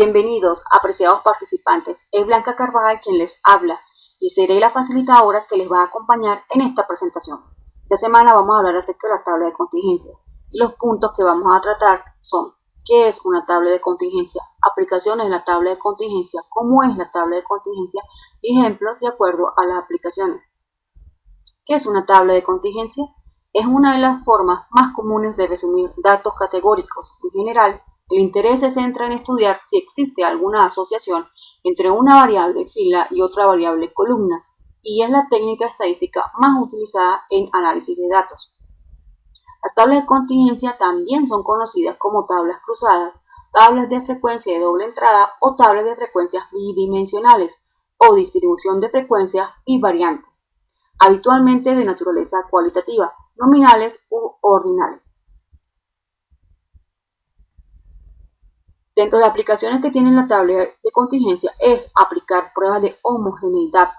Bienvenidos, apreciados participantes. Es Blanca Carvajal quien les habla y seré la facilitadora que les va a acompañar en esta presentación. Esta semana vamos a hablar acerca de la tabla de contingencia y los puntos que vamos a tratar son: ¿qué es una tabla de contingencia? Aplicaciones de la tabla de contingencia, cómo es la tabla de contingencia y ejemplos de acuerdo a las aplicaciones. ¿Qué es una tabla de contingencia? Es una de las formas más comunes de resumir datos categóricos. En general, el interés se centra en estudiar si existe alguna asociación entre una variable fila y otra variable columna, y es la técnica estadística más utilizada en análisis de datos. Las tablas de contingencia también son conocidas como tablas cruzadas, tablas de frecuencia de doble entrada o tablas de frecuencias bidimensionales o distribución de frecuencias bivariantes, habitualmente de naturaleza cualitativa, nominales u ordinales. Dentro de las aplicaciones que tiene la tabla de contingencia es aplicar pruebas de homogeneidad,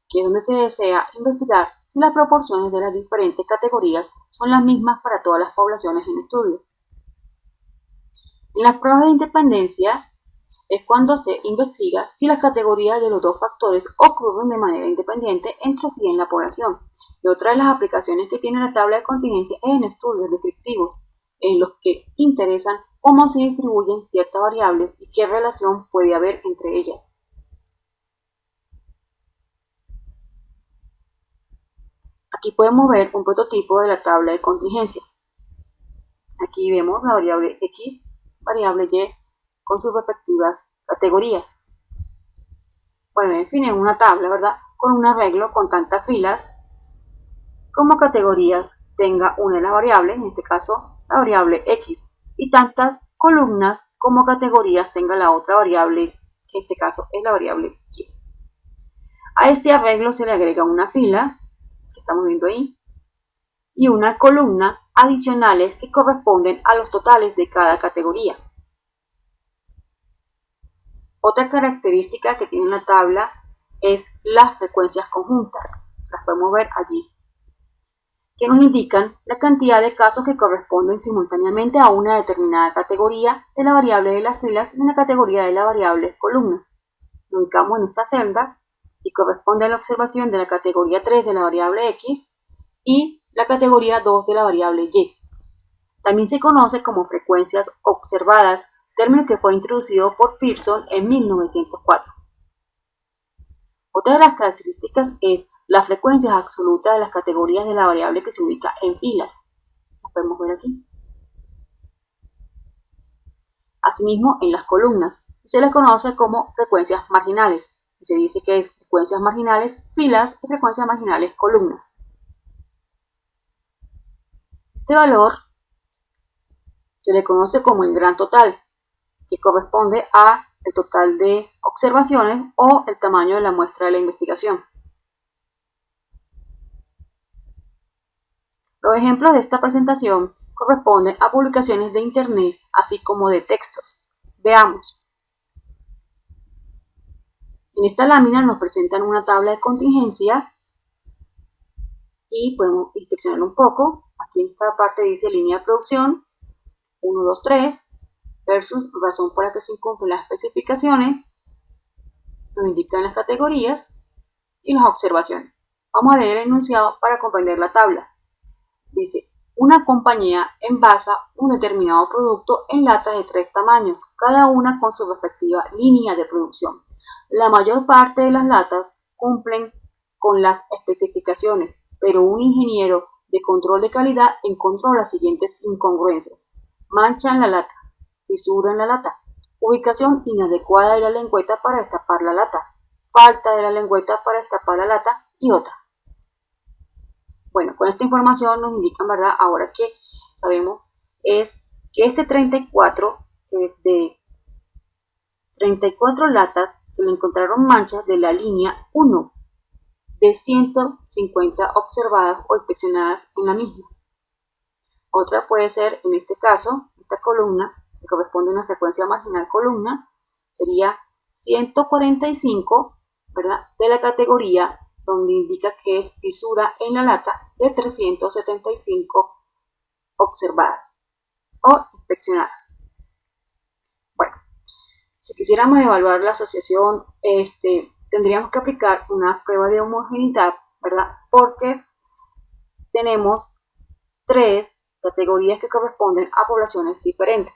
que es donde se desea investigar si las proporciones de las diferentes categorías son las mismas para todas las poblaciones en estudio. En las pruebas de independencia es cuando se investiga si las categorías de los dos factores ocurren de manera independiente entre sí en la población. Y otra de las aplicaciones que tiene la tabla de contingencia es en estudios descriptivos, en los que interesan cómo se distribuyen ciertas variables y qué relación puede haber entre ellas. Aquí podemos ver un prototipo de la tabla de contingencia. Aquí vemos la variable X, variable Y, con sus respectivas categorías. Bueno, en fin, en una tabla, ¿verdad?, con un arreglo con tantas filas como categorías tenga una de las variables, en este caso la variable X, y tantas columnas como categorías tenga la otra variable, que en este caso es la variable Y. A este arreglo se le agrega una fila, que estamos viendo ahí, y una columna adicionales que corresponden a los totales de cada categoría. Otra característica que tiene la tabla es las frecuencias conjuntas, las podemos ver allí, que nos indican la cantidad de casos que corresponden simultáneamente a una determinada categoría de la variable de las filas y una categoría de la variable columnas. Lo ubicamos en esta celda y corresponde a la observación de la categoría 3 de la variable X y la categoría 2 de la variable Y. También se conoce como frecuencias observadas, término que fue introducido por Pearson en 1904. Otra de las características es las frecuencias absolutas de las categorías de la variable que se ubica en filas. Las podemos ver aquí. Asimismo, en las columnas se les conoce como frecuencias marginales. Y se dice que es frecuencias marginales filas y frecuencias marginales columnas. Este valor se le conoce como el gran total, que corresponde a el total de observaciones o el tamaño de la muestra de la investigación. Los ejemplos de esta presentación corresponden a publicaciones de Internet, así como de textos. Veamos. En esta lámina nos presentan una tabla de contingencia y podemos inspeccionar un poco. Aquí en esta parte dice línea de producción, 1, 2, 3, versus razón por la que se incumplen las especificaciones, nos indican las categorías y las observaciones. Vamos a leer el enunciado para comprender la tabla. Dice: una compañía envasa un determinado producto en latas de 3 tamaños, cada una con su respectiva línea de producción. La mayor parte de las latas cumplen con las especificaciones, pero un ingeniero de control de calidad encontró las siguientes incongruencias: mancha en la lata, fisura en la lata, ubicación inadecuada de la lengüeta para destapar la lata, falta de la lengüeta para destapar la lata y otra. Bueno, con esta información nos indican, ¿verdad?, ahora que sabemos, es que este 34 de 34 latas que le encontraron manchas de la línea 1 de 150 observadas o inspeccionadas en la misma. Otra puede ser, en este caso, esta columna, que corresponde a una frecuencia marginal columna, sería 145, ¿verdad?, de la categoría donde indica que es fisura en la lata de 375 observadas o inspeccionadas. Bueno, Si quisiéramos evaluar la asociación, tendríamos que aplicar una prueba de homogeneidad, ¿verdad? Porque tenemos 3 categorías que corresponden a poblaciones diferentes.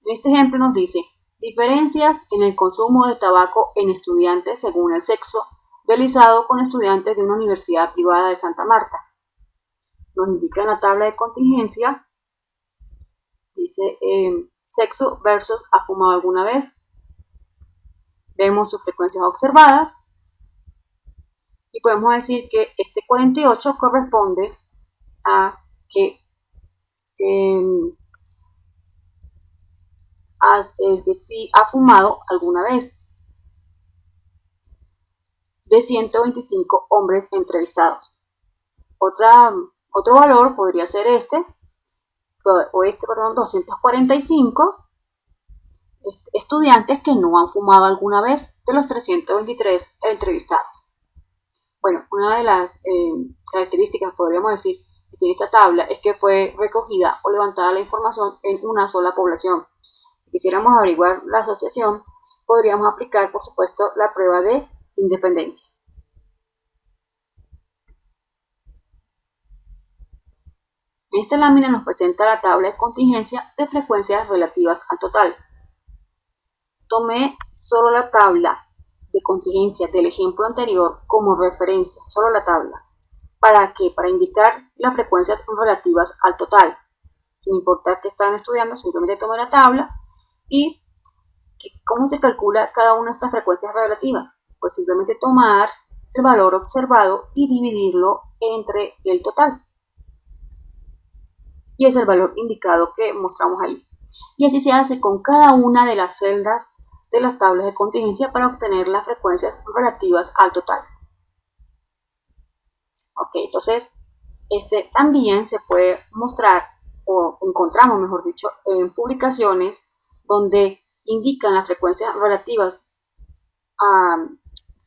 En este ejemplo nos dice, diferencias en el consumo de tabaco en estudiantes según el sexo, realizado con estudiantes de una universidad privada de Santa Marta. Nos indica en la tabla de contingencia, dice sexo versus ha fumado alguna vez. Vemos sus frecuencias observadas y podemos decir que este 48 corresponde a que sí ha fumado alguna vez, de 125 hombres entrevistados. Otro valor podría ser 245 estudiantes que no han fumado alguna vez de los 323 entrevistados. Bueno, una de las características, podríamos decir, que tiene esta tabla es que fue recogida o levantada la información en una sola población. Si quisiéramos averiguar la asociación, podríamos aplicar, por supuesto, la prueba de independencia. Esta lámina nos presenta la tabla de contingencia de frecuencias relativas al total. Tomé solo la tabla de contingencia del ejemplo anterior como referencia, solo la tabla. ¿Para qué? Para indicar las frecuencias relativas al total. Sin importar que están estudiando, simplemente tomé la tabla y ¿cómo se calcula cada una de estas frecuencias relativas? Pues simplemente tomar el valor observado y dividirlo entre el total. Y es el valor indicado que mostramos ahí. Y así se hace con cada una de las celdas de las tablas de contingencia para obtener las frecuencias relativas al total. Ok, entonces también se puede mostrar, o encontramos mejor dicho, en publicaciones donde indican las frecuencias relativas a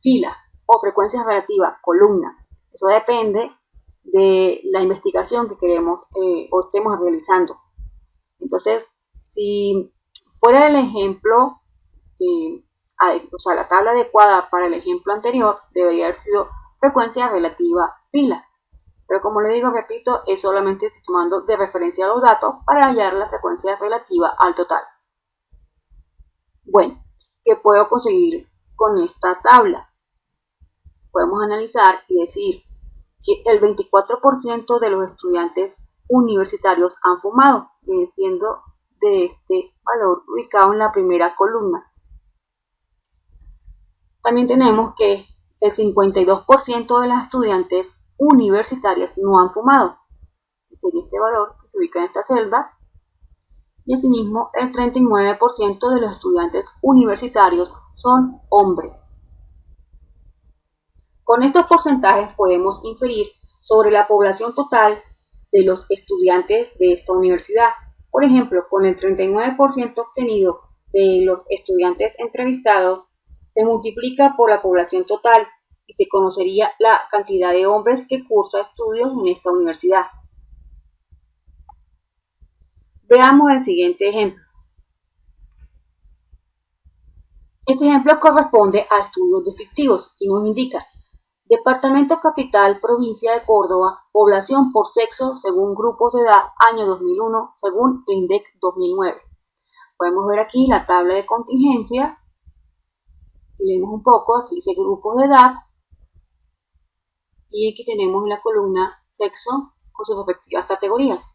fila o frecuencias relativas a columna. Eso depende de la investigación que queremos o estemos realizando. Entonces, si fuera el ejemplo, la tabla adecuada para el ejemplo anterior debería haber sido frecuencia relativa fila. Pero como le digo, repito, es solamente estoy tomando de referencia los datos para hallar la frecuencia relativa al total. Bueno, ¿qué puedo conseguir con esta tabla? Podemos analizar y decir que el 24% de los estudiantes universitarios han fumado, siendo de este valor ubicado en la primera columna. También tenemos que el 52% de las estudiantes universitarias no han fumado, sería este valor que se ubica en esta celda, y asimismo el 39% de los estudiantes universitarios son hombres. Con estos porcentajes podemos inferir sobre la población total de los estudiantes de esta universidad. Por ejemplo, con el 39% obtenido de los estudiantes entrevistados, se multiplica por la población total y se conocería la cantidad de hombres que cursa estudios en esta universidad. Veamos el siguiente ejemplo. Este ejemplo corresponde a estudios descriptivos y nos indica Departamento Capital, Provincia de Córdoba, población por sexo según grupos de edad, año 2001, según el INDEC 2009. Podemos ver aquí la tabla de contingencia y leemos un poco, aquí dice grupos de edad y aquí tenemos en la columna sexo con sus respectivas categorías.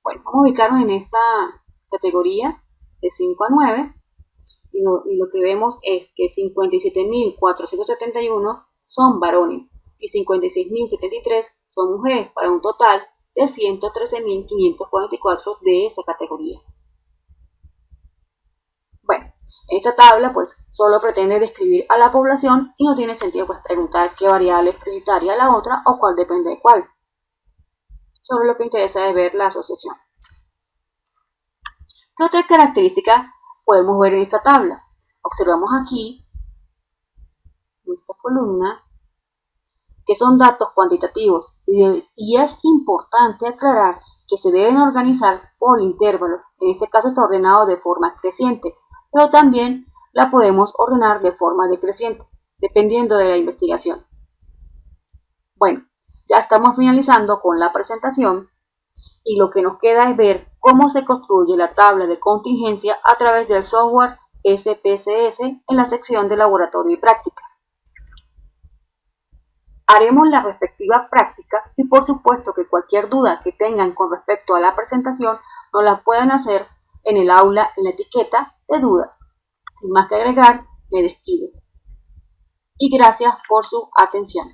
Bueno, vamos a ubicarnos en esta categoría de 5 a 9 y lo que vemos es que 57.471 son varones y 56.073 son mujeres, para un total de 113.544 de esa categoría. Bueno, esta tabla pues solo pretende describir a la población y no tiene sentido pues preguntar qué variable es prioritaria a la otra o cuál depende de cuál. Solo lo que interesa es ver la asociación. ¿Qué otra característica podemos ver en esta tabla? Observamos aquí, en esta columna, que son datos cuantitativos y es importante aclarar que se deben organizar por intervalos. En este caso está ordenado de forma creciente, pero también la podemos ordenar de forma decreciente, dependiendo de la investigación. Bueno, ya estamos finalizando con la presentación y lo que nos queda es ver cómo se construye la tabla de contingencia a través del software SPSS en la sección de laboratorio y práctica. Haremos la respectiva práctica y por supuesto que cualquier duda que tengan con respecto a la presentación nos la pueden hacer en el aula en la etiqueta de dudas. Sin más que agregar, me despido. Y gracias por su atención.